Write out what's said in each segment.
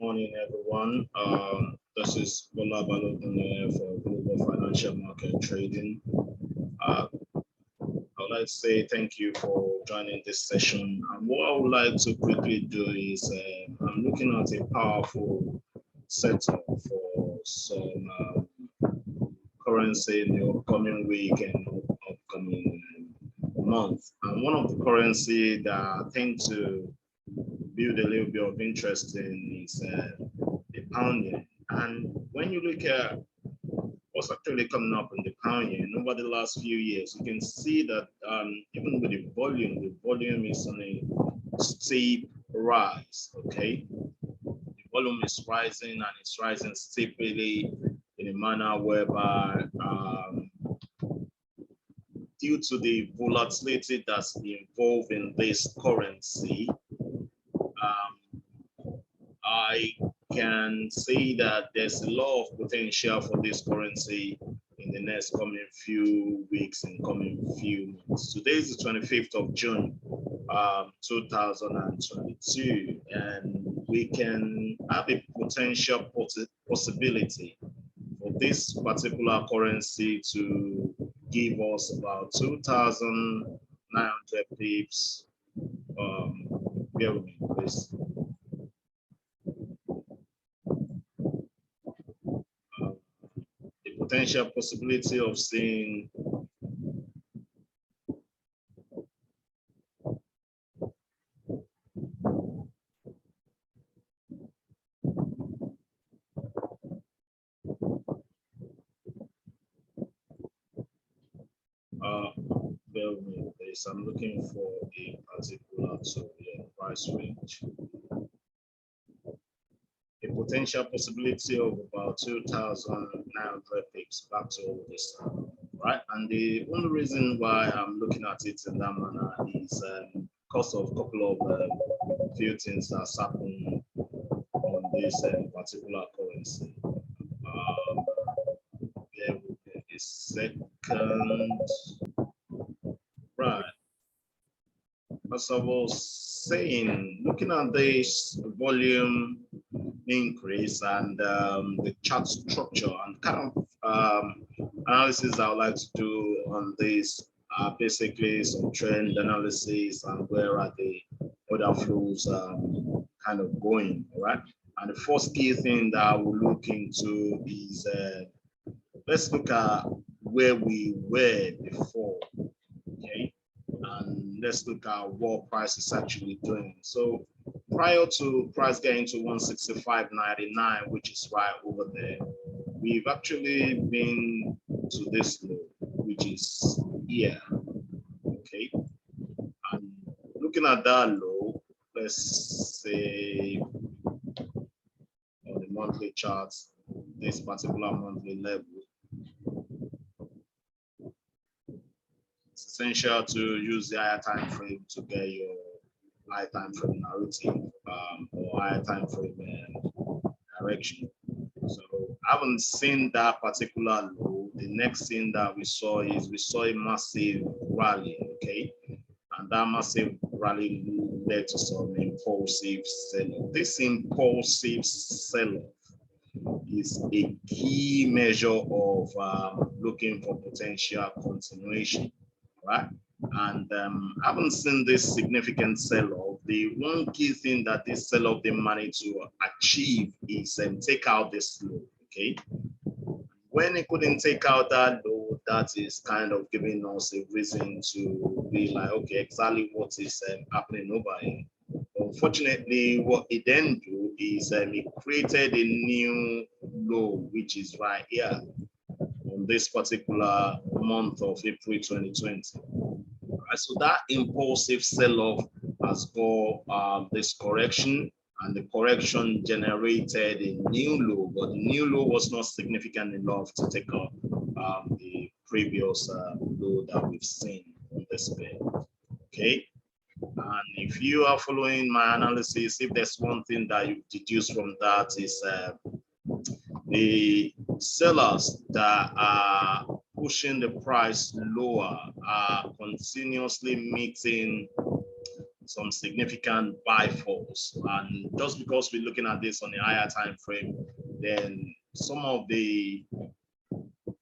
morning, everyone. This is Bola Balogun for Global Financial Market Trading. I would like to say thank you for joining this session. And what I would like to quickly do is I'm looking at a powerful setup for some currency in the upcoming week and upcoming month. And one of the currency that I think to build a little bit of interest in is the pound yen. And when you look at what's actually coming up in the pound yen over the last few years, you can see that even with the volume is on a steep rise. Okay, the volume is rising and it's rising steeply in a manner whereby due to the volatility that's involved in this currency, I can say that there's a lot of potential for this currency in the next coming few weeks and coming few months. Today is the 25th of June, 2022, and we can have a potential possibility for this particular currency to give us about 2,900 pips. Bear with me, please. Potential possibility of seeing bear with me, please. I'm looking for a particular price range. A potential possibility of about 2,900 pips back to all this, right? And the only reason why I'm looking at it in that manner is because of a couple of few things that's happened on this particular currency. There will be a second, right? As I was saying, looking at this volume increase and the chart structure and kind of analysis I would like to do on this are basically some trend analysis and where are the other flows kind of going, right? And the first key thing that I will look into is let's look at where we were before, okay? And let's look at what price is actually doing. So prior to price getting to 165.99, which is right over there, we've actually been to this low, which is here, okay? And looking at that low, let's say on the monthly charts, this particular monthly level, it's essential to use the higher time frame to get your high time frame narrative or higher time frame direction. So I haven't seen that particular low. The next thing that we saw is we saw a massive rally, okay? And that massive rally led to some impulsive selling. This impulsive selling is a key measure of looking for potential continuation, right? And I haven't seen this significant sell-off. The one key thing that this sell-off they managed to achieve is take out this low, okay? When it couldn't take out that low, that is kind of giving us a reason to be like, okay, exactly what is happening over here. Unfortunately, what it then do is it created a new low, which is right here on this particular month of April 2020. So that impulsive sell-off has got this correction, and the correction generated a new low, but the new low was not significant enough to take out the previous low that we've seen on this pair. Okay, and if you are following my analysis, if there's one thing that you deduce from that is the sellers that are pushing the price lower are continuously meeting some significant buy falls. And just because we're looking at this on the higher time frame, then some of the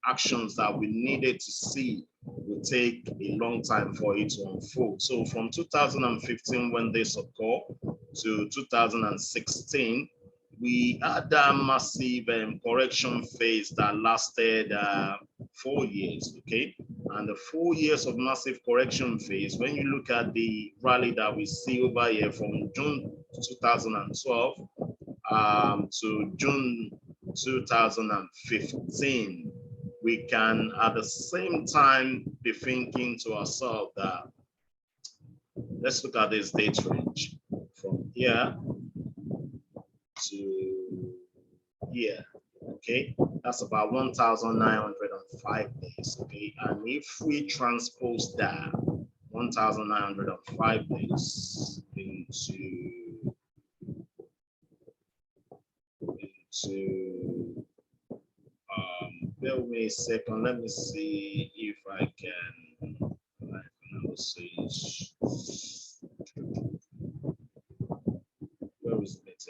actions that we needed to see will take a long time for it to unfold. So from 2015, when this occurred, to 2016, we had that massive correction phase that lasted 4 years, okay? And the 4 years of massive correction phase, when you look at the rally that we see over here from June 2012 to June 2015, we can at the same time be thinking to ourselves that, let's look at this date range from here to here, okay? That's about 1,905 days, okay? And if we transpose that 1,905 days into bear with me a second, let me see if I can analysis. Where is it?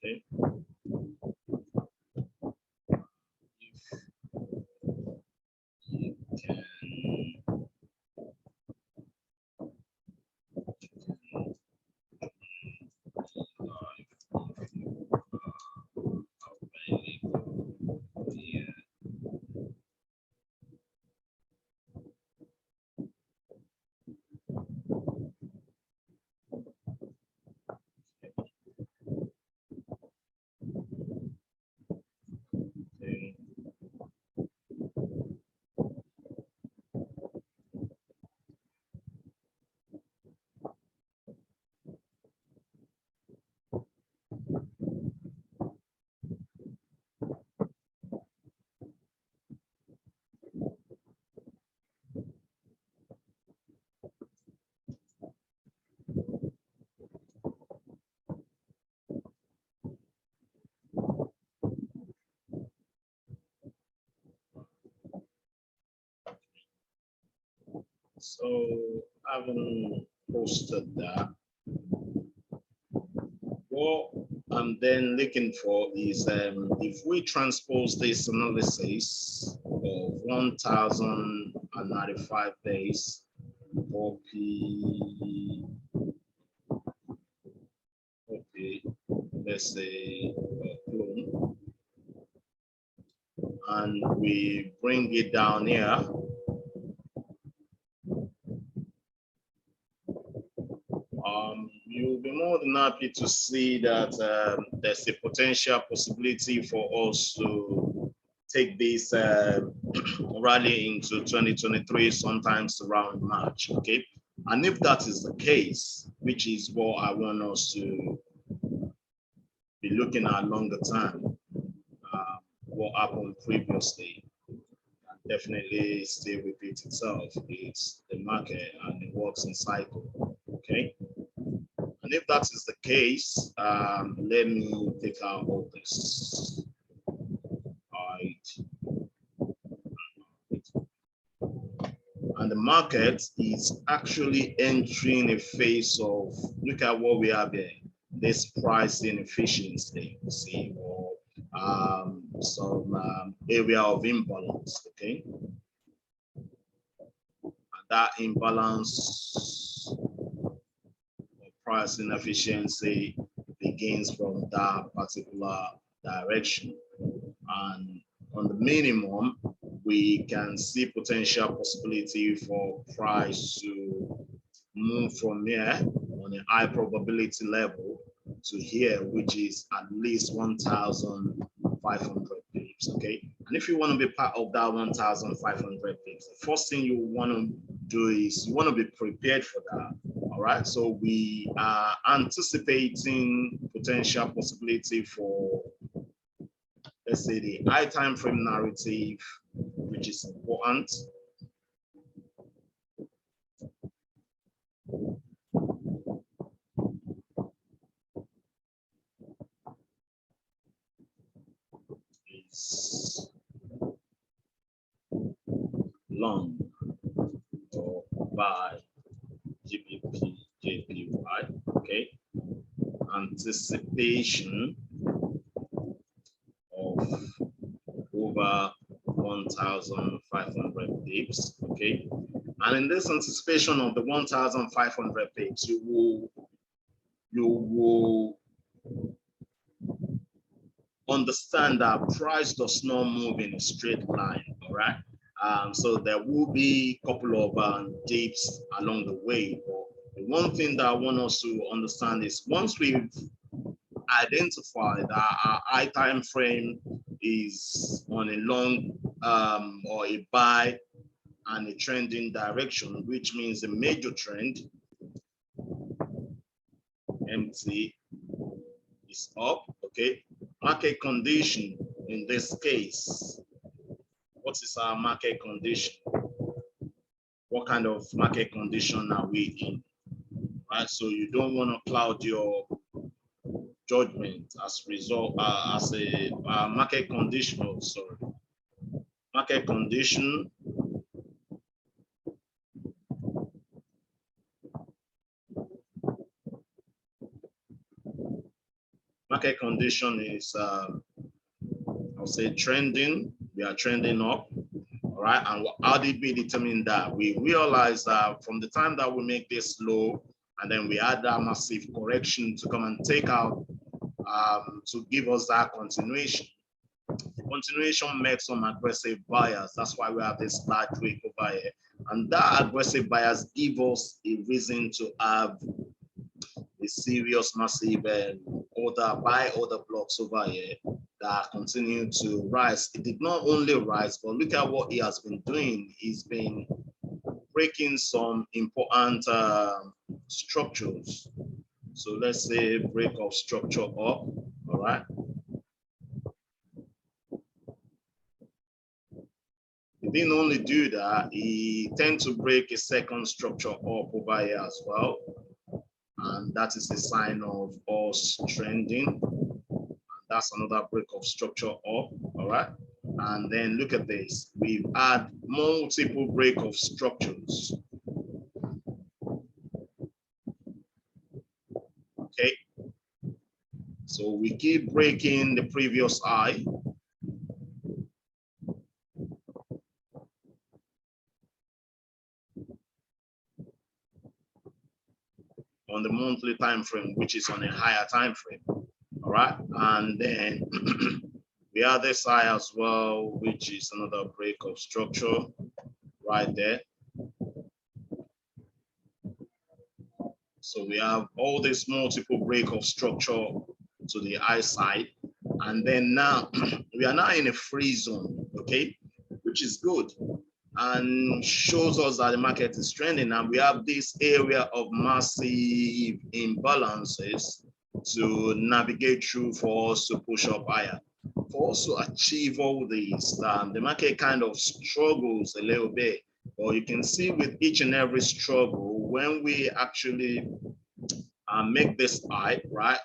Okay. If you can so I haven't posted that. What I'm then looking for is if we transpose this analysis of 1,095 days for let's say clone, and we bring it down here. You'll be more than happy to see that there's a potential possibility for us to take this rally into 2023, sometimes around March, okay? And if that is the case, which is what I want us to be looking at longer time, what happened previously, definitely still repeat itself. It's the market and it works in cycle, okay? And if that is the case, let me take out all this. All right. And the market is actually entering a phase of, look at what we have here, this price inefficiency, see, or some area of imbalance, okay? And that imbalance price inefficiency begins from that particular direction. And on the minimum, we can see potential possibility for price to move from here on a high probability level to here, which is at least 1,500 pips, okay? And if you want to be part of that 1,500 pips, the first thing you want to do is you want to be prepared for that. All right, so we are anticipating potential possibility for, let's say, the high time frame narrative, which is important. It's long or buy GBPJPY. Okay, anticipation of over 1,500 pips. Okay, and in this anticipation of the 1,500 pips, you will understand that price does not move in a straight line. All right. So there will be a couple of dips along the way. But the one thing that I want us to understand is once we've identified that our high time frame is on a long or a buy and a trending direction, which means a major trend, MT is up. Okay, market condition in this case. What is our market condition? What kind of market condition are we in? Right, so you don't want to cloud your judgment as result as a market condition. Oh, sorry, market condition. Market condition is I'll say trending. We are trending up. All right, and how did we determine that? We realized that from the time that we make this low, and then we had that massive correction to come and take out to give us that continuation. The continuation makes some aggressive buyers. That's why we have this large wave over here, and that aggressive buyers give us a reason to have a serious, massive buy order blocks over here that continue to rise. It did not only rise, but look at what he has been doing. He's been breaking some important structures. So let's say break of structure up, all right? He didn't only do that, he tend to break a second structure up over here as well. And that is a sign of us trending. That's another break of structure up, all right? And then look at this. We've had multiple break of structures. Okay. So we keep breaking the previous high. On the monthly time frame, which is on a higher time frame. All right. And then we have this high as well, which is another break of structure right there. So we have all this multiple break of structure to the high side. And then now we are now in a free zone, okay, which is good and shows us that the market is trending. And we have this area of massive imbalances to navigate through for us to push up higher. For us to achieve all these, the market kind of struggles a little bit. But you can see with each and every struggle, when we actually make this high, right?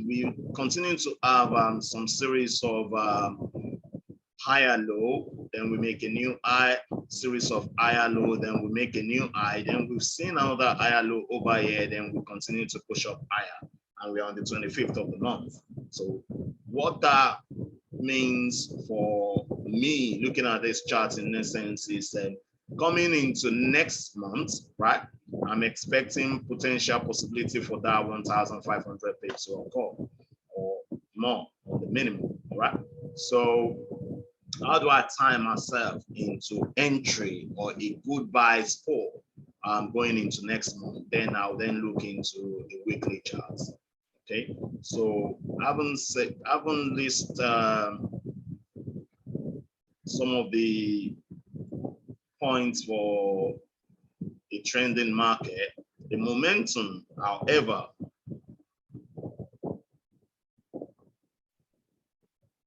We continue to have some series of higher low, then we make a new high, series of higher low, then we make a new high, then we've seen another higher low over here, then we continue to push up higher, and we're on the 25th of the month. So what that means for me, looking at this chart in essence, is coming into next month, right? I'm expecting potential possibility for that 1,500 pips to occur or more on the minimum, all right? So how do I time myself into entry or a good buy spot going into next month? Then I'll then look into a weekly chart. Okay, so I haven't listed some of the points for a trending market. The momentum, however,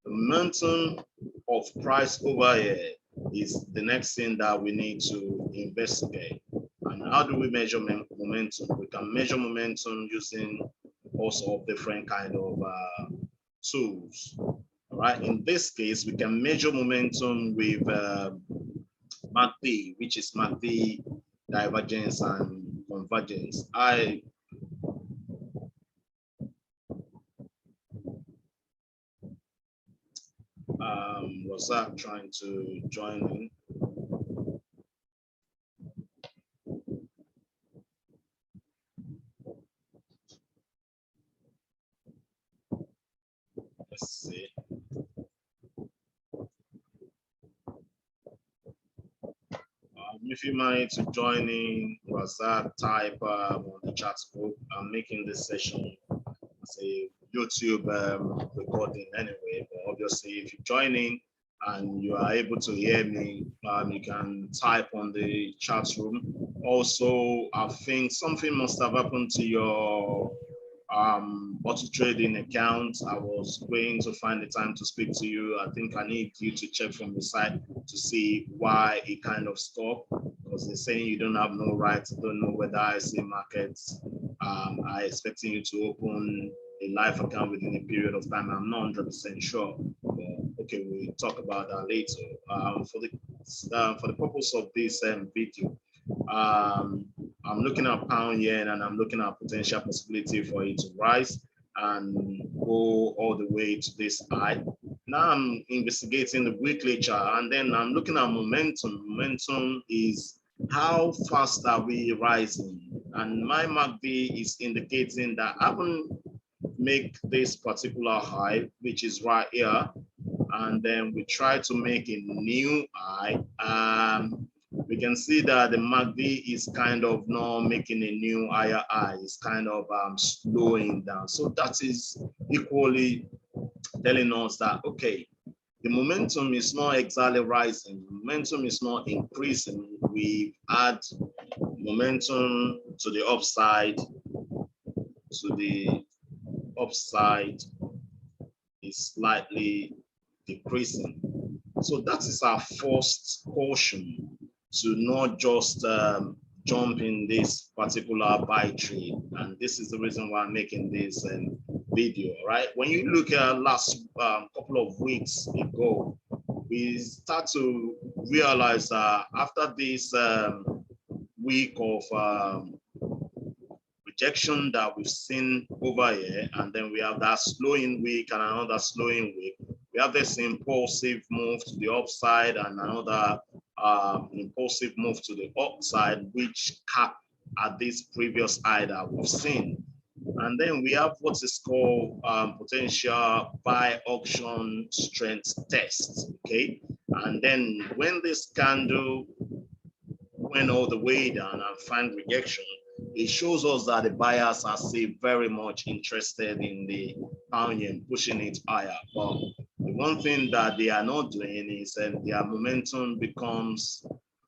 the momentum of price over here is the next thing that we need to investigate. And how do we measure momentum? We can measure momentum using also different kind of tools. All right. In this case, we can measure momentum with MACD, which is MACD divergence and convergence. I Was that trying to join in? Let's see. If you manage to join in, was that type on the chat group? I'm making this session as a YouTube recording anyway, but obviously if you join in and you are able to hear me, you can type on the chat room. Also, I think something must have happened to your auto trading account. I was going to find the time to speak to you. I think I need you to check from the side to see why it kind of stopped, because they're saying you don't have no rights, don't know whether I see markets are expecting you to open a live account within a period of time. I'm not 100% sure, but okay, we'll talk about that later. For the purpose of this video, I'm looking at pound yen and I'm looking at potential possibility for it to rise and go all the way to this high. Now I'm investigating the weekly chart and then I'm looking at momentum. Momentum is how fast are we rising? And my MACD is indicating that I haven't make this particular high, which is right here, and then we try to make a new high. We can see that the MACD is kind of not making a new higher high. It's kind of slowing down. So that is equally telling us that, okay, the momentum is not exactly rising. Momentum is not increasing. We add momentum to the upside, is slightly decreasing. So that is our first caution, to not just jump in this particular buy trade. And this is the reason why I'm making this video, right? When you look at last couple of weeks ago, we start to realize that after this week of rejection that we've seen over here, and then we have that slowing week and another slowing week, we have this impulsive move to the upside and another impulsive move to the upside, which cap at this previous high that we've seen. And then we have what is called potential buy auction strength test, okay? And then when this candle went all the way down and find rejection, it shows us that the buyers are still very much interested in the pound yen, pushing it higher. But the one thing that they are not doing is that their momentum becomes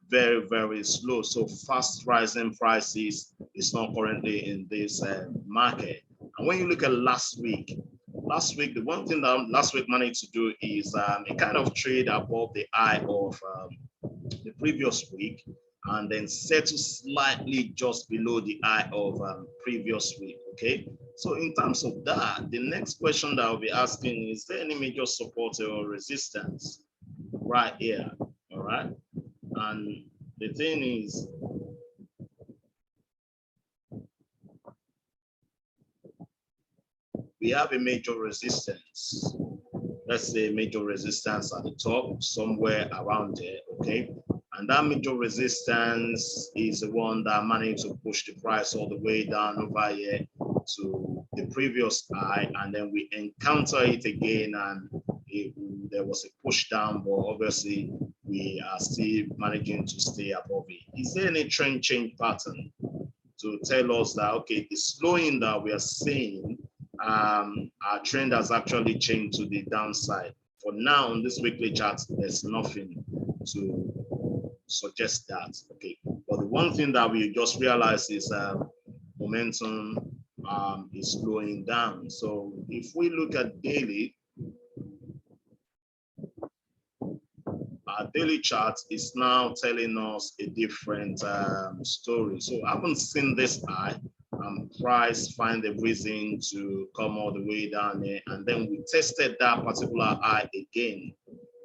very, very slow. So fast rising prices is not currently in this market. And when you look at last week, the one thing that last week managed to do is a kind of trade above the high of the previous week, and then settle slightly just below the high of previous week, okay? So in terms of that, the next question that I'll be asking is there any major support or resistance right here, all right? And the thing is, we have a major resistance. Let's say major resistance at the top, somewhere around there, okay? And that major resistance is the one that managed to push the price all the way down over here to the previous high, and then we encounter it again, and there was a push down, but obviously we are still managing to stay above it. Is there any trend change pattern to tell us that, okay, the slowing that we are seeing, our trend has actually changed to the downside? For now, on this weekly chart, there's nothing to suggest that, okay? But the one thing that we just realized is momentum is slowing down. So if we look at daily, our daily chart is now telling us a different story. So I haven't seen this high. Price find a reason to come all the way down there, and then we tested that particular high again,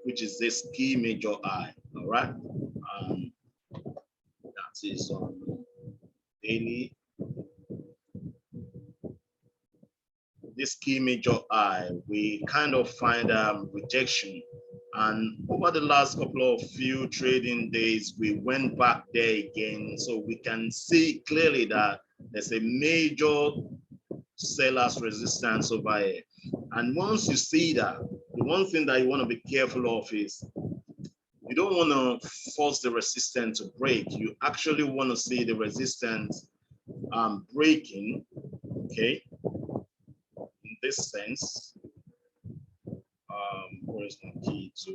which is this key major high. All right, that is on daily. This key major high, we kind of find rejection And over the last couple of few trading days, we went back there again. So we can see clearly that there's a major seller's resistance over here. And once you see that, the one thing that you want to be careful of is you don't want to force the resistance to break. You actually want to see the resistance breaking, okay, in this sense. Where is my key to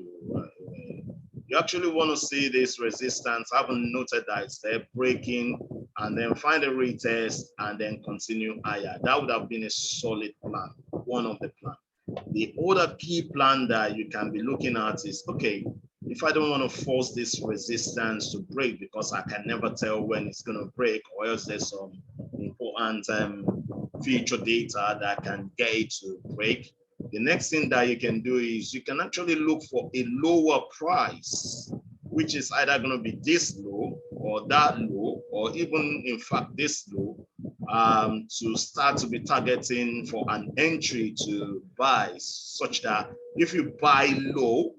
you actually want to see this resistance. I haven't noted that it's there, breaking, and then find a retest and then continue higher. That would have been a solid plan, one of the plan. The other key plan that you can be looking at is, okay, if I don't want to force this resistance to break because I can never tell when it's going to break, or else there's some important future data that can get it to break, the next thing that you can do is you can actually look for a lower price, which is either going to be this low or that low, or even in fact this low, to start to be targeting for an entry to buy, such that if you buy low,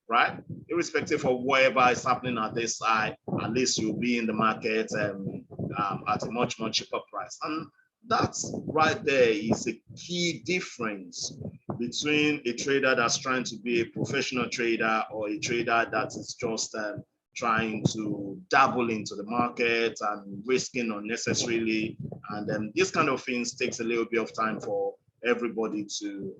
right, irrespective of whatever is happening at this side, at least you'll be in the market at a much cheaper price. And that's right there is a key difference between a trader that's trying to be a professional trader or a trader that is just trying to dabble into the market and risking unnecessarily. And this kind of things takes a little bit of time for everybody to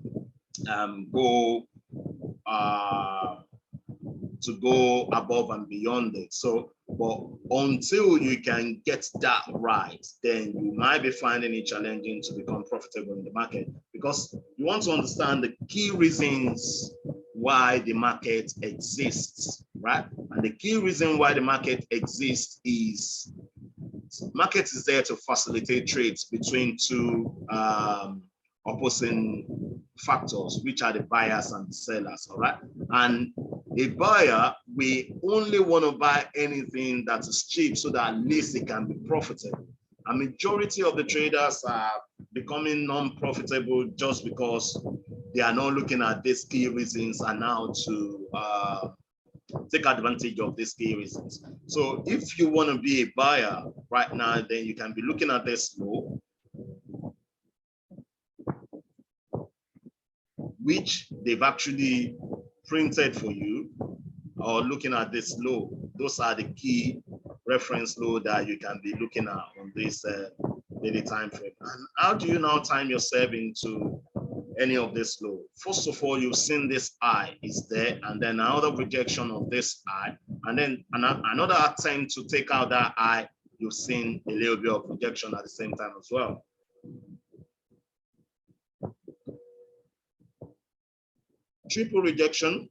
go above and beyond it. So, but until you can get that right, then you might be finding it challenging to become profitable in the market, because you want to understand the key reasons why the market exists, right? And the key reason why the market exists is market is there to facilitate trades between two opposing factors, which are the buyers and the sellers, all right? And a buyer, we only want to buy anything that is cheap so that at least it can be profitable. A majority of the traders are becoming non-profitable just because they are not looking at these key reasons and how to take advantage of these key reasons. So if you want to be a buyer right now, then you can be looking at this low, which they've actually printed for you, or looking at this low. Those are the key reference low that you can be looking at on this daily time frame. And how do you now time yourself into any of this low? First of all, you've seen this high is there, and then another rejection of this high, and then another attempt to take out that high. You've seen a little bit of rejection at the same time as well. Triple rejection,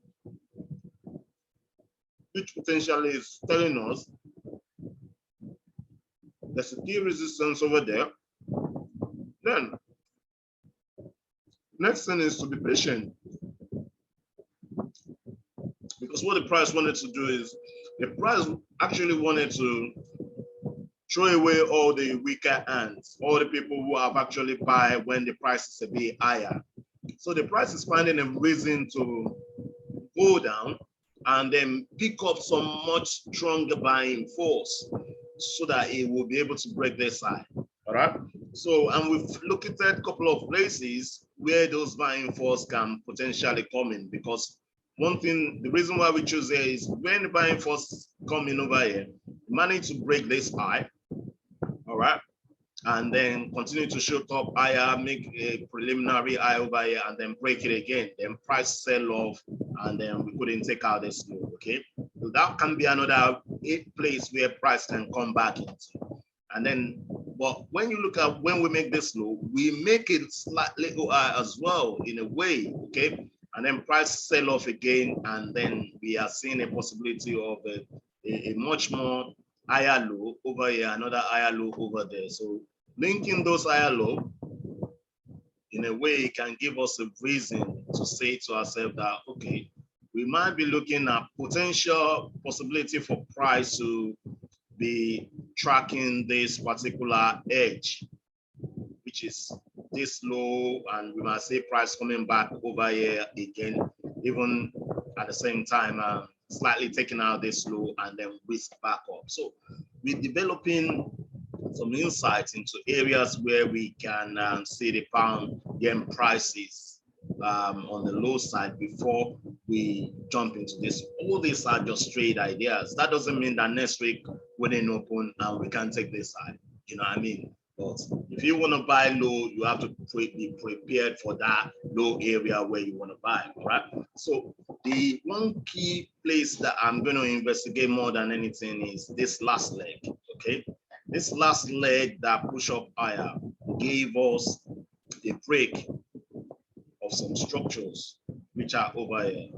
which potentially is telling us there's a key resistance over there. Then next thing is to be patient, because what the price wanted to do is the price actually wanted to throw away all the weaker hands, all the people who have actually buy when the price is a bit higher. So the price is finding a reason to go down and then pick up some much stronger buying force so that it will be able to break this high. All right. So, and we've looked at a couple of places where those buying force can potentially come in, because one thing, the reason why we choose here is when the buying force come in over here, manage to break this high, all right, and then continue to shoot up higher, make a preliminary high over here, and then break it again, then price sell off, and then we couldn't take out this low, okay? So that can be another place where price can come back into. And then, but when you look at when we make this low, we make it slightly higher as well in a way, okay? And then price sell off again, and then we are seeing a possibility of a much more higher low over here, another higher low over there. So linking those higher low in a way can give us a reason to say to ourselves that, okay, we might be looking at potential possibility for price to be tracking this particular edge, which is this low, and we might see price coming back over here again, even at the same time slightly taking out this low and then whisk back up. So we're developing some insights into areas where we can see the pound yen prices on the low side before we jump into this. All these are just trade ideas. That doesn't mean that next week we didn't open and we can take this side. You know what I mean? But if you want to buy low, you have to be prepared for that low area where you want to buy, all right? So the one key place that I'm going to investigate more than anything is this last leg, okay? This last leg that push up higher gave us a break of some structures which are over here,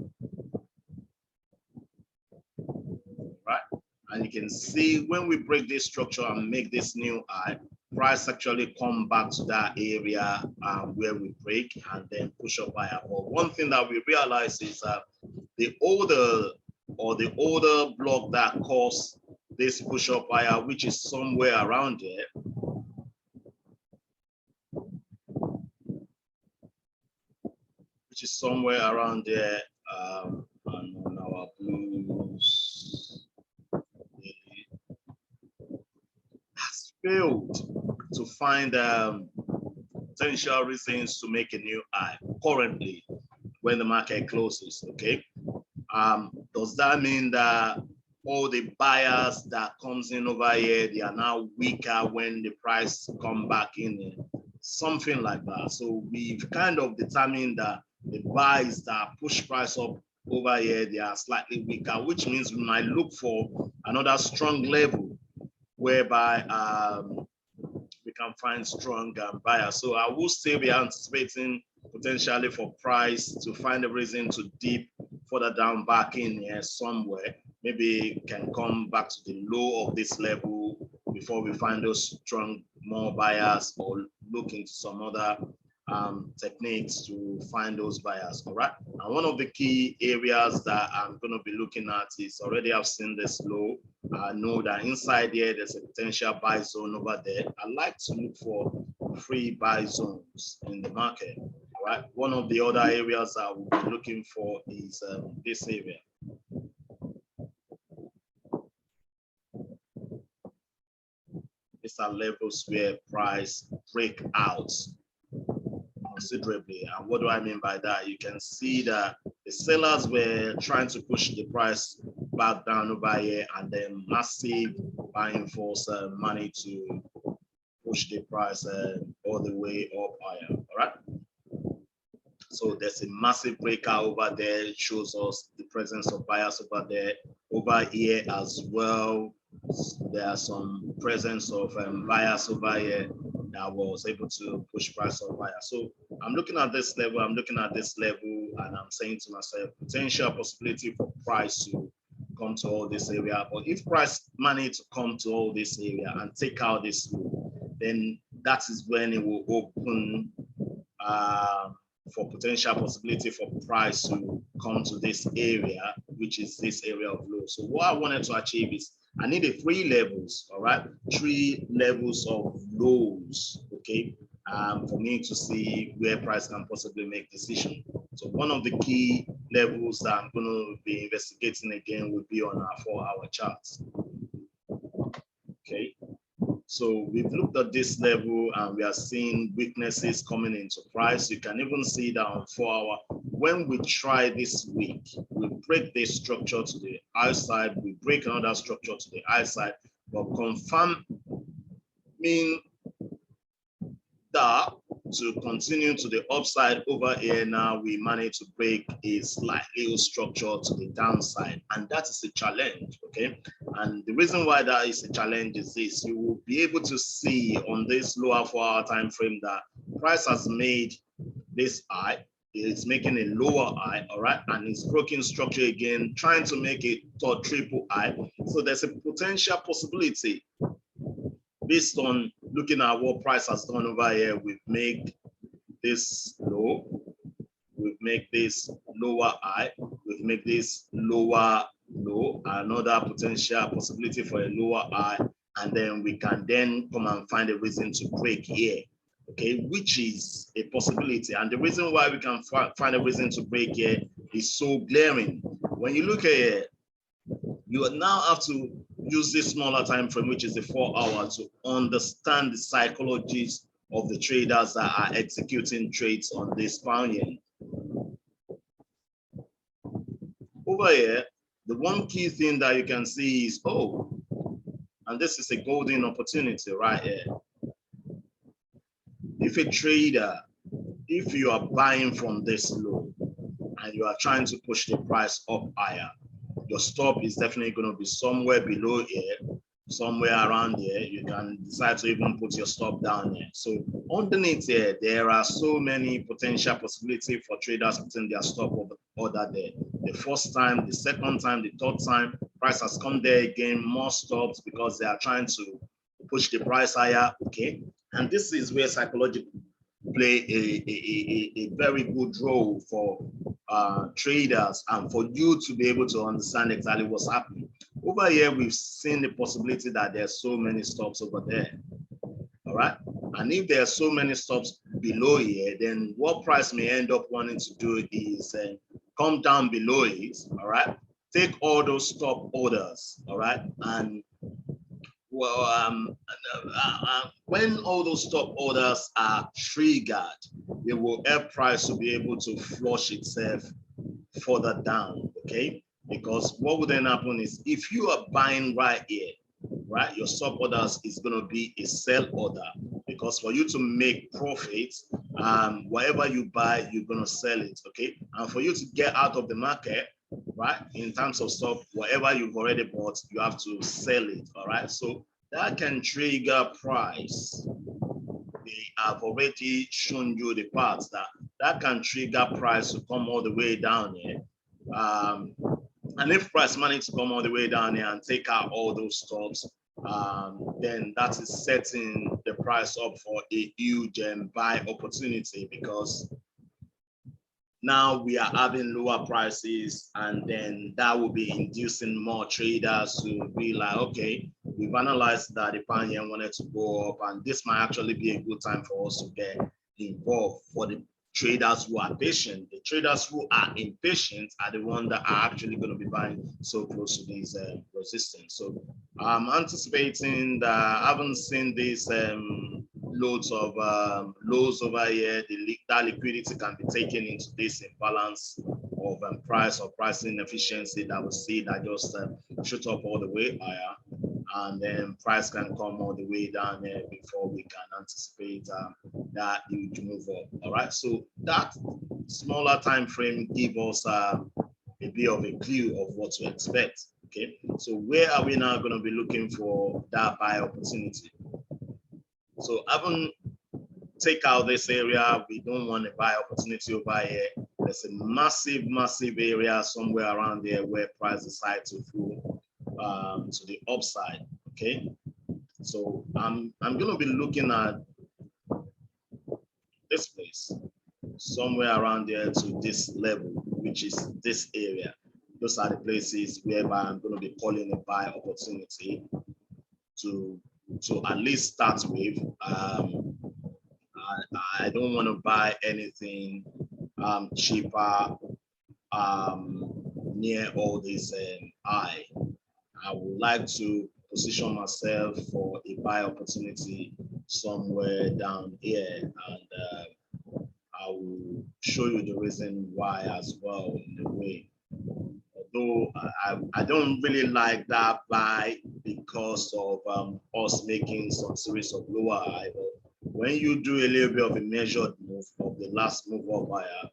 right? And you can see when we break this structure and make this new high, price actually come back to that area where we break and then push up higher. But one thing that we realize is that the older block that caused this push up higher, which is somewhere around here, and on our blues, has failed to find potential reasons to make a new high currently when the market closes, okay? Does that mean that all the buyers that comes in over here, they are now weaker when the price come back in here? Something like that. So we've kind of determined that the buys that push price up over here, they are slightly weaker, which means we might look for another strong level whereby we can find strong buyers. So I will still be anticipating potentially for price to find a reason to dip further down back in here somewhere. Maybe can come back to the low of this level before we find those strong more buyers, or look into some other techniques to find those buyers, all right? And one of the key areas that I'm going to be looking at is, already I've seen this low. I know that inside here, there's a potential buy zone over there. I like to look for free buy zones in the market, all right? One of the other areas I will be looking for is this area. These are levels where price break out considerably. And what do I mean by that? You can see that the sellers were trying to push the price back down over here, and then massive buying force money to push the price all the way up higher, all right? So there's a massive breakout over there. It shows us the presence of buyers over there. Over here as well, there are some presence of buyers over here that was able to push price up higher. So I'm looking at this level, and I'm saying to myself, potential possibility for price to come to all this area. But if price manage to come to all this area and take out this low, then that is when it will open for potential possibility for price to come to this area, which is this area of low. So what I wanted to achieve is I needed 3 levels, all right? 3 levels of lows, okay? For me to see where price can possibly make decision. So one of the key levels that I'm going to be investigating again will be on our 4-hour charts, okay? So we've looked at this level and we are seeing weaknesses coming into price. You can even see that on 4-hour. When we try this week, we break this structure to the high side, we break another structure to the high side, but confirm mean that to continue to the upside over here. Now we manage to break a slight little structure to the downside, and that is a challenge, okay? And the reason why that is a challenge is this: you will be able to see on this lower 4-hour time frame that price has made this high, it's making a lower high, all right, and it's broken structure again, trying to make it to triple high. So there's a potential possibility based on looking at what price has done over here. We've made this low, we've made this lower high, we've made this lower low, another potential possibility for a lower high, and then we can then come and find a reason to break here, okay, which is a possibility. And the reason why we can find a reason to break here is so glaring. when you look at it, you now have to use this smaller time frame, which is the 4 hour, to understand the psychologies of the traders that are executing trades on this pound yen. Over here, the one key thing that you can see is, oh, and this is a golden opportunity right here. If a trader, if you are buying from this low and you are trying to push the price up higher, your stop is definitely going to be somewhere below here, somewhere around here. You can decide to even put your stop down here. So underneath here, there are so many potential possibilities for traders putting their stop order there. The first time, the second time, the third time, price has come there again, more stops because they are trying to push the price higher, okay? And this is where psychology play a very good role for traders and for you to be able to understand exactly what's happening. Over here, we've seen the possibility that there's so many stops over there, all right? And if there are so many stops below here, then what price may end up wanting to do is come down below it, all right? Take all those stop orders, all right? And well, when all those stop orders are triggered, it will help price to be able to flush itself further down, okay? Because what would then happen is if you are buying right here, right, your stop orders is going to be a sell order, because for you to make profits, whatever you buy, you're going to sell it, okay? And for you to get out of the market, right, in terms of stop, whatever you've already bought, you have to sell it, all right? So that can trigger price. They have already shown you the parts that can trigger price to come all the way down here. And if price managed to come all the way down here and take out all those stops, then that is setting the price up for a huge buy opportunity, because now we are having lower prices, and then that will be inducing more traders to be like, okay, we've analyzed that the pound yen wanted to go up, and this might actually be a good time for us to get involved. For the traders who are patient, the traders who are impatient are the ones that are actually going to be buying so close to these resistance. So I'm anticipating that I haven't seen these loads of lows over here. That liquidity can be taken into this imbalance of price or pricing efficiency that we see that just shoot up all the way higher, and then price can come all the way down there before we can anticipate that huge move up. All right, so that smaller time frame gives us a bit of a clue of what to expect. Okay, so where are we now going to be looking for that buy opportunity? So having take out this area, we don't want a buy opportunity over here. There's a massive area somewhere around there where price decides to go to the upside. Okay, so I'm going to be looking at this place somewhere around there to this level, which is this area. Those are the places whereby I'm going to be calling a buy opportunity to at least start with. I don't want to buy anything cheaper near all this high. I would like to position myself for a buy opportunity somewhere down here, and I will show you the reason why as well in a way. Although I don't really like that buy because of us making some series of lower high. But when you do a little bit of a measured move of the last move up higher,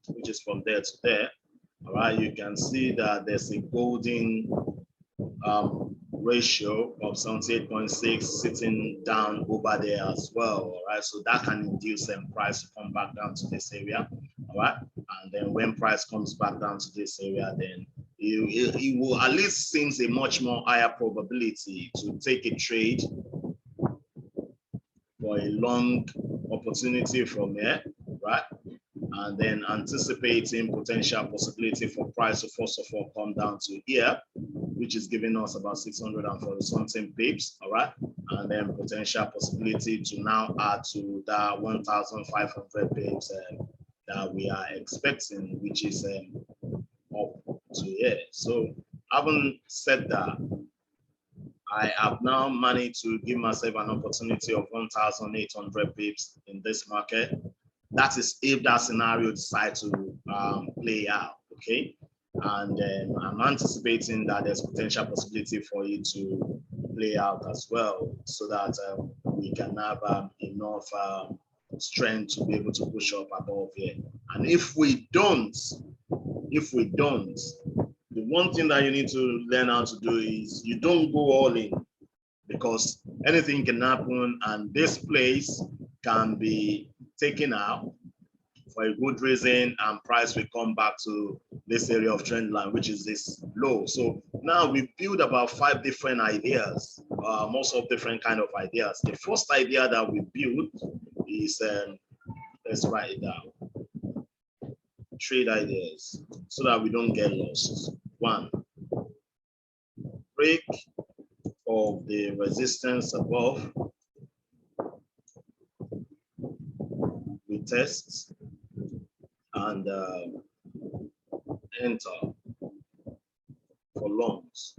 which is from there to there, all right, you can see that there's a golden ratio of 78.6 sitting down over there as well. All right, so that can induce price to come back down to this area. All right, and then when price comes back down to this area, then it will at least seems a much more higher probability to take a trade for a long opportunity from here, right? And then anticipating potential possibility for price to first of all come down to here, which is giving us about 640 something pips, all right? And then potential possibility to now add to that 1,500 pips that we are expecting, which is up to here. So having said that, I have now managed to give myself an opportunity of 1,800 pips in this market. That is if that scenario decides to play out, okay? And I'm anticipating that there's potential possibility for it to play out as well, so that we can have enough strength to be able to push up above here. And if we don't, the one thing that you need to learn how to do is you don't go all in, because anything can happen and this place can be taken out for a good reason and price will come back to this area of trend line, which is this low. So now we build about 5 different ideas, most of different kind of ideas. The first idea that we build is, let's write it down, trade ideas, so that we don't get lost. 1, break of the resistance above, we test and enter for longs.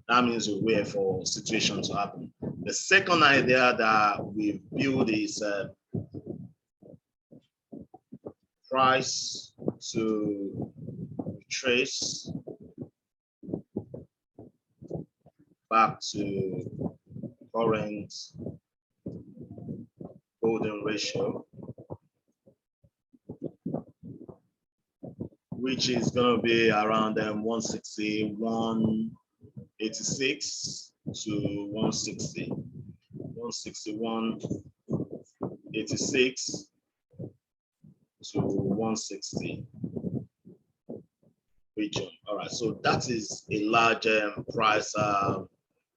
That means we wait for situation to happen. The second idea that we build is price to retrace back to current golden ratio, which is going to be around 160, 186 to 160, 161, 86 to 160 region. All right, so that is a large price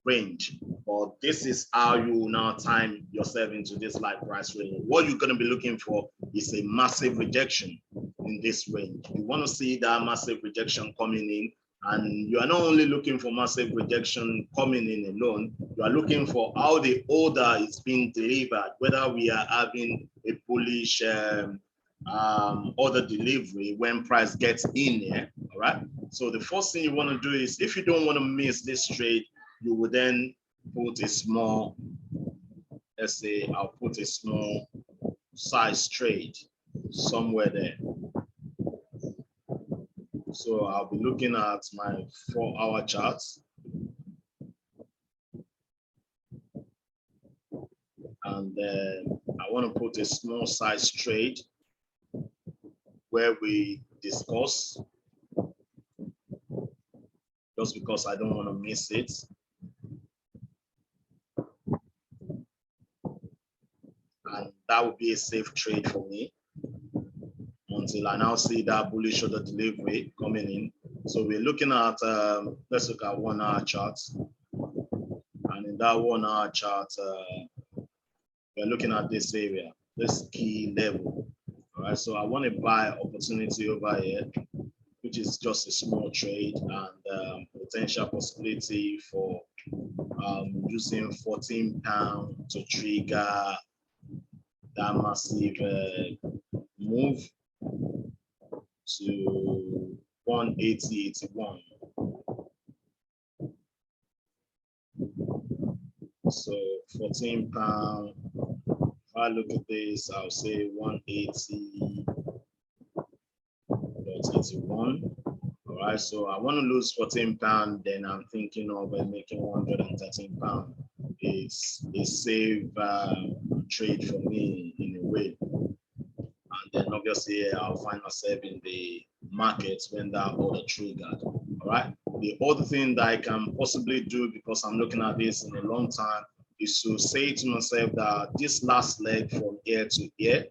range, but this is how you now time yourself into this light price range. What you're going to be looking for is a massive rejection in this range. You want to see that massive rejection coming in, and you are not only looking for massive rejection coming in alone, you are looking for how the order is being delivered, whether we are having a bullish order delivery when price gets in here. All right, so the first thing you want to do is, if you don't want to miss this trade, you will then put a small, let's say I'll put a small size trade somewhere there. So I'll be looking at my 4-hour charts, and I want to put a small size trade where we discuss, just because I don't want to miss it. And that would be a safe trade for me until I now see that bullish order delivery coming in. So we're looking at, let's look at 1-hour charts. And in that 1-hour chart, we're looking at this area, this key level. All right, so I want to buy opportunity over here, which is just a small trade, and potential possibility for using 14 pounds to trigger that massive move to 180.81. So 14 pounds. If I look at this, I'll say 180.81. All right, so I want to lose 14 pounds, then I'm thinking of making 113 pounds. It's a safe trade for me in a way. And then obviously I'll find myself in the markets when that order triggered. All right. The other thing that I can possibly do, because I'm looking at this in a long time, is to say to myself that this last leg from here to here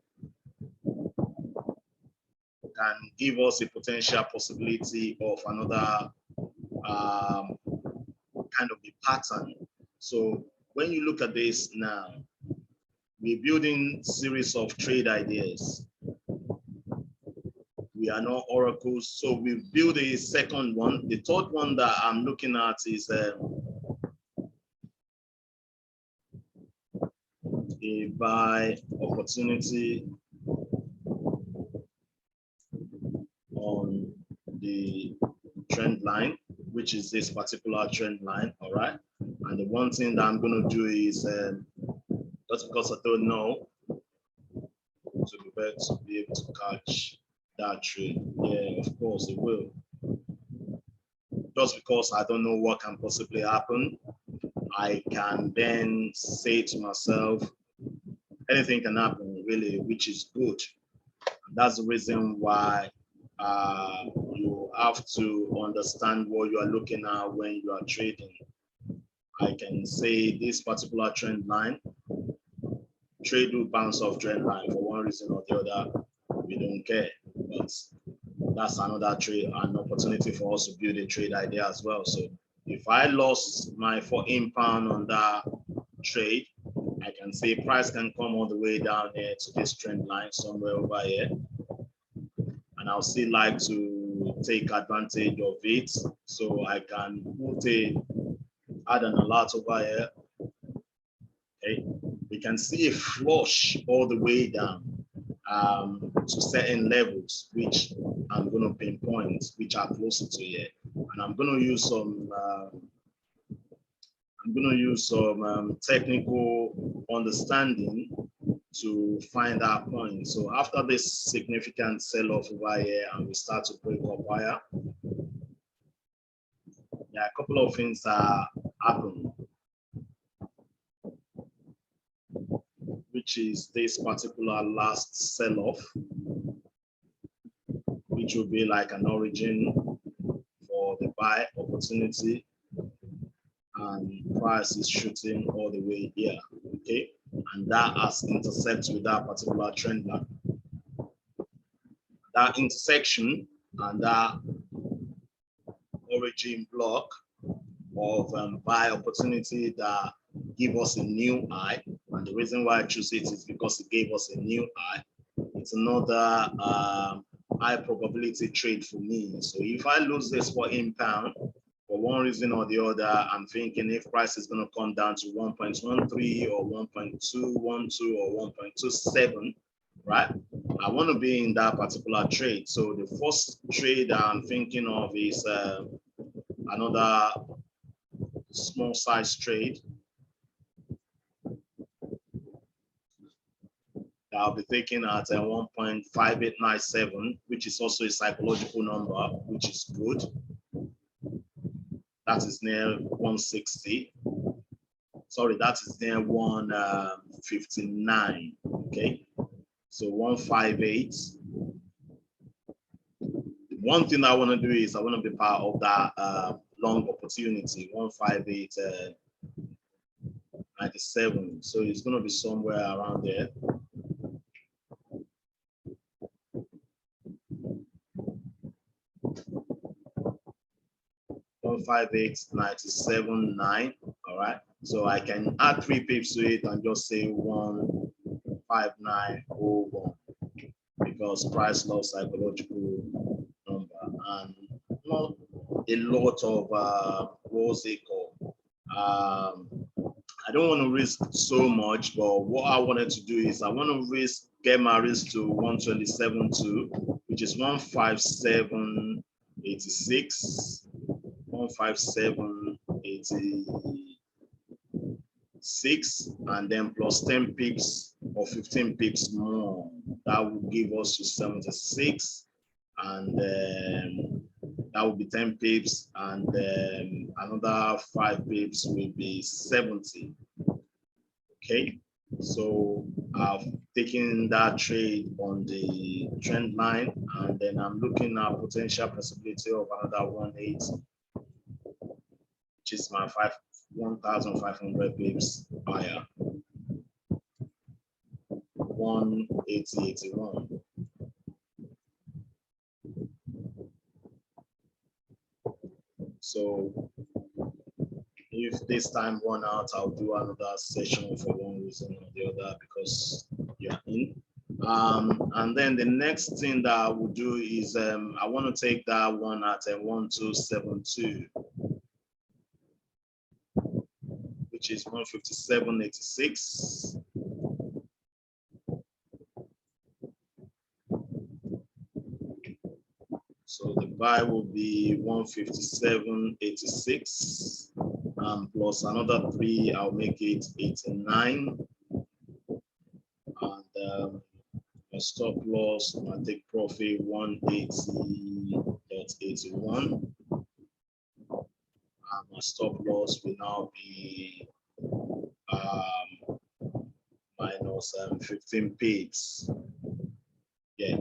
can give us a potential possibility of another kind of a pattern. So when you look at this now, we're building series of trade ideas. We are not oracles, so we build a second one. The third one that I'm looking at is a buy opportunity on the the trend line, which is this particular trend line. All right. And the one thing that I'm going to do is just because I don't know, to be able to catch that trade. Yeah, of course it will. Just because I don't know what can possibly happen, I can then say to myself, anything can happen really, which is good. And that's the reason why you have to understand what you are looking at when you are trading. I can say this particular trend line, trade will bounce off trend line for one reason or the other. We don't care, but that's another trade, an opportunity for us to build a trade idea as well. So if I lost my £14 on that trade, I can say price can come all the way down here to this trend line somewhere over here. And I'll still like to take advantage of it. So I can add an alert over here. Okay, we can see a flush all the way down to certain levels, which I'm going to pinpoint, which are closer to here. And I'm going to use some technical understanding to find that point. So after this significant sell-off over here and we start to break up higher, there are a couple of things that happen, which is this particular last sell-off, which will be like an origin for the buy opportunity, and price is shooting all the way here, okay? And that has intersected with that particular trend line. That intersection and that origin block of buy opportunity that give us a new high, and the reason why I choose it is because it gave us a new high. It's another high probability trade for me. So if I lose this £14 for one reason or the other, I'm thinking if price is going to come down to 1.13 or 1.212 or 1.27, right? I want to be in that particular trade. So the first trade I'm thinking of is another small size trade that I'll be taking at 1.5897, which is also a psychological number, which is good. That is near 160. Sorry, that is near 159. Okay, so 158. One thing I want to do is I want to be part of that long opportunity, 158.97. So it's going to be somewhere around there. $158.97.9. All right. So I can add 3 pips to it and just say 159.01 because price loss psychological number and not a lot of what's it called? I don't want to risk so much, but what I wanted to do is I want to get my risk to 127.2, which is 157.86, 157.86, and then plus 10 pips or 15 pips more. That will give us to 76, and that will be 10 pips, and another 5 pips will be 70. Okay, so I've taken that trade on the trend line, and then I'm looking at potential possibility of another 180, which is my 1,500 pips higher. 180.81. So if this time run out, I'll do another session for one reason or the other because you're in. And then the next thing that I will do is I want to take that one at 1272, which is 157.86. So the buy will be 157.86, plus another 3, I'll make it 89. And my stop loss, my take profit 180.81. And my stop loss will now be minus 15 pips. Yeah,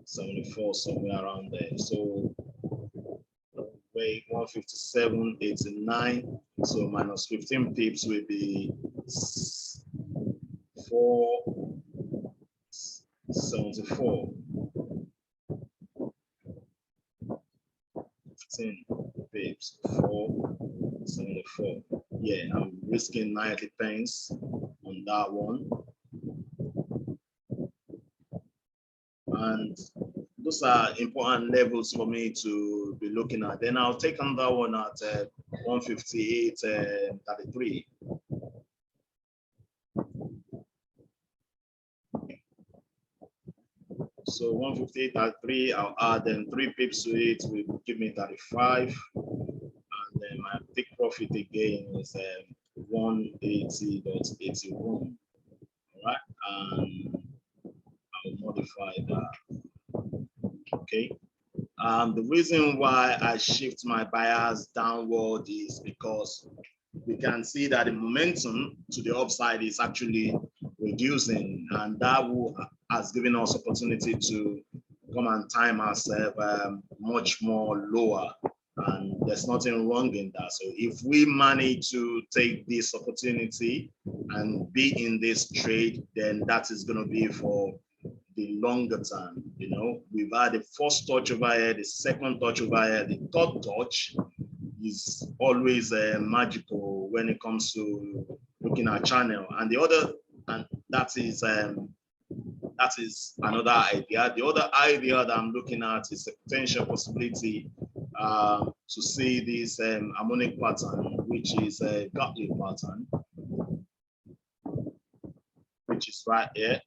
74, somewhere around there. So wait, 157.89. So minus 15 pips will be 474. 15 pips, 474. Yeah, I'm risking 90 pence on that one. And those are important levels for me to be looking at. Then I'll take another one at 158.33. So 158.33, I'll add then 3 pips to it, will give me 35. And then my take profit again is 180.81. All right, and I'll modify that. Okay. The reason why I shift my bias downward is because we can see that the momentum to the upside is actually reducing, and that has given us opportunity to come and time ourselves much more lower, and there's nothing wrong in that. So if we manage to take this opportunity and be in this trade, then that is going to be for the longer term. You know, we've had the first touch over here, the second touch over here, the third touch is always magical when it comes to looking at channel. And the other, and that is another idea. The other idea that I'm looking at is a potential possibility to see this harmonic pattern, which is a Gartley pattern, which is right here.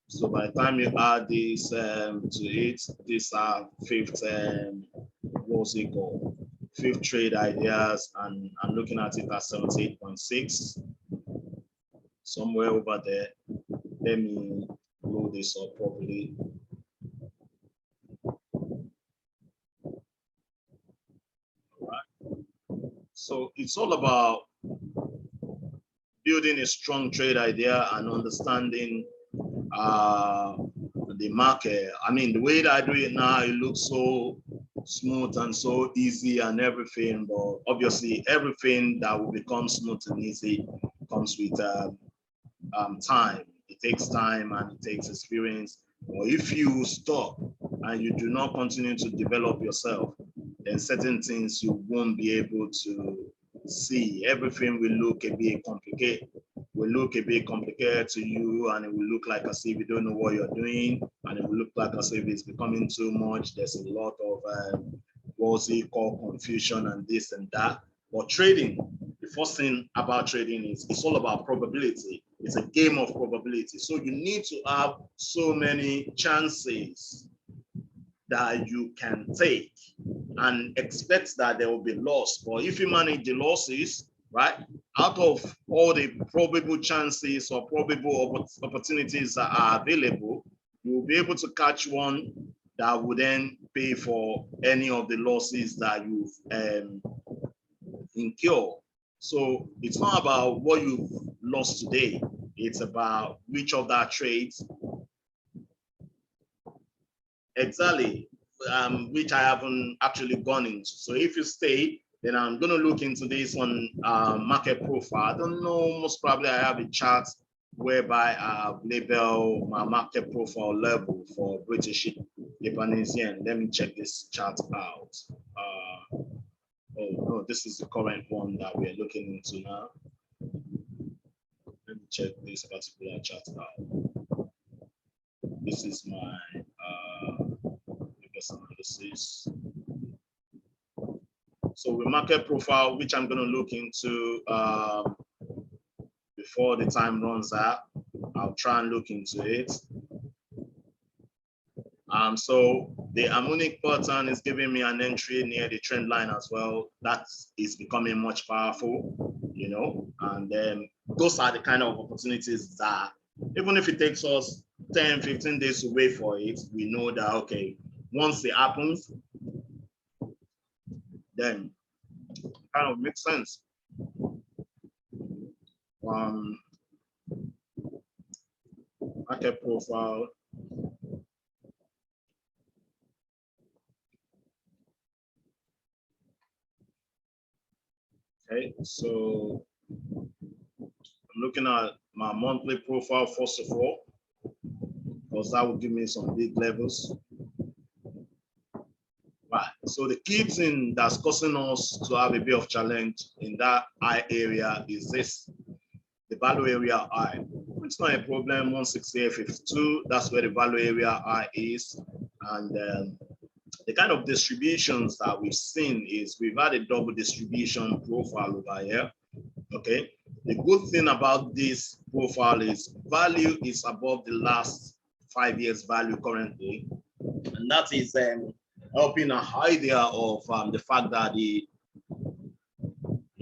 So by the time you add this to it, these are fifth trade ideas, and I'm looking at it at 78.6, somewhere over there. Let me blow this up properly. All right. So it's all about building a strong trade idea and understanding the market. I mean, the way that I do it now, it looks so smooth and so easy and everything, but obviously everything that will become smooth and easy comes with time. It takes time and it takes experience. Or if you stop and you do not continue to develop yourself, then certain things you won't be able to see. Everything will look a bit complicated. To you, and it will look like as if you don't know what you're doing, and it will look like as if it's becoming too much. There's a lot of what we call confusion and this and that. But trading, the first thing about trading is it's all about probability. It's a game of probability. So you need to have so many chances that you can take and expect that there will be loss. But if you manage the losses, right, out of all the probable chances or probable opportunities that are available, you will be able to catch one that will then pay for any of the losses that you've incurred. So it's not about what you've lost today. It's about which of that trades exactly, which I haven't actually gone into. So if you stay, then I'm going to look into this on market profile. I don't know, most probably I have a chart whereby I label my market profile level for British Japanese yen. Let me check this chart out. Oh no, this is the current one that we're looking into now. Let me check this particular chart out. This is my analysis. So with market profile, which I'm going to look into before the time runs out, I'll try and look into it. So the harmonic pattern is giving me an entry near the trend line as well. That is becoming much powerful, you know, and those are the kind of opportunities that even if it takes us 10, 15 days to wait for it, we know that, okay, once it happens, then it kind of makes sense. Market profile. Okay, so I'm looking at my monthly profile first of all, because that will give me some big levels. Right. So the key thing that's causing us to have a bit of challenge in that I area is this, the value area I. It's not a problem. 168.52. That's where the value area I is, and the kind of distributions that we've seen is we've had a double distribution profile over here. Okay. The good thing about this profile is value is above the last 5 years value currently, and that is helping an idea of the fact that you're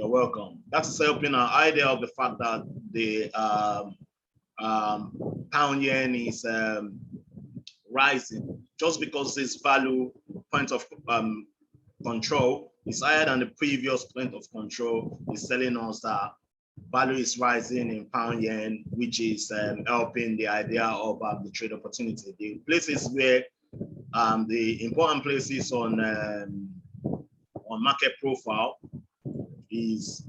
welcome. That's helping an idea of the fact that the pound yen is rising, just because this value point of control is higher than the previous point of control, is telling us that value is rising in pound yen, which is helping the idea of the trade opportunity. The places where the important places on market profile is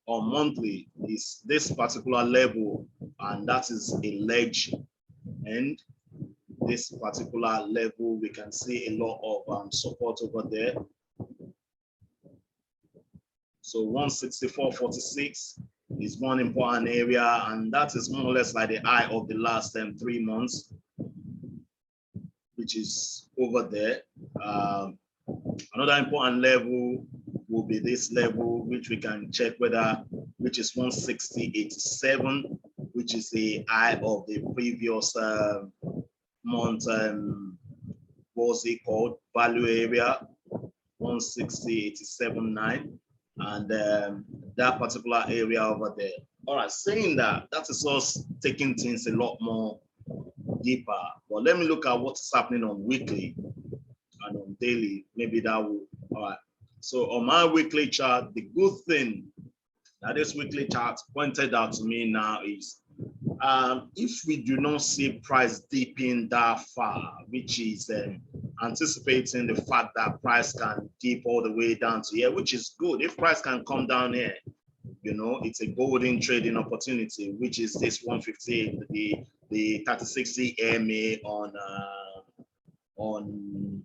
on monthly is this particular level, and that is a ledge, and this particular level we can see a lot of support over there. So 164.46 is one important area, and that is more or less like the high of the last 3 months, which is over there. Another important level will be this level, which we can check whether, which is 160.87, which is the high of the previous month. What's it called? Value area 160.87.9, and that particular area over there. All right, saying that, that is us taking things a lot more deeper. But let me look at what's happening on weekly and on daily. Maybe that will. All right. So on my weekly chart, the good thing that this weekly chart pointed out to me now is if we do not see price dipping that far, which is anticipating the fact that price can dip all the way down to here, which is good. If price can come down here, you know, it's a golden trading opportunity, which is this 158, the 36 EMA on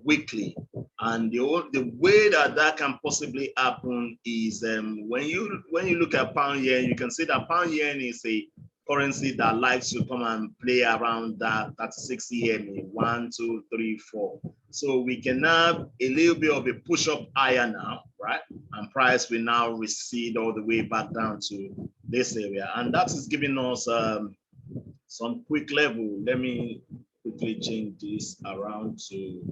weekly. And the way that that can possibly happen is when you look at pound yen, you can see that pound yen is a currency that likes to come and play around that 36 EMA, 1, 2, 3, 4. So we can have a little bit of a push up higher now, right? And price will now recede all the way back down to this area, and that is giving us some quick level. Let me quickly change this around to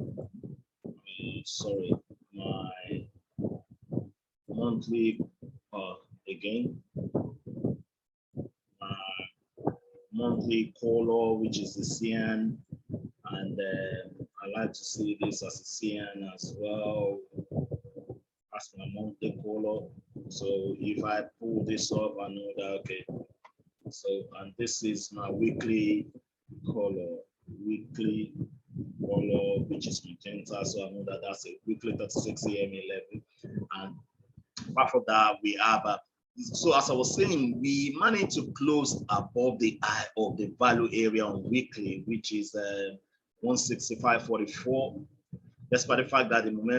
sorry, my monthly again, my monthly color, which is the cyan, and I like to see this as a cyan as well. That's my monthly color. So if I pull this up, I know that, okay. So, and this is my weekly color, which is magenta. So I know that that's a weekly 36 EMA level. And apart from that, we have so as I was saying, we managed to close above the high of the value area on weekly, which is 165.44. Despite the fact that the momentum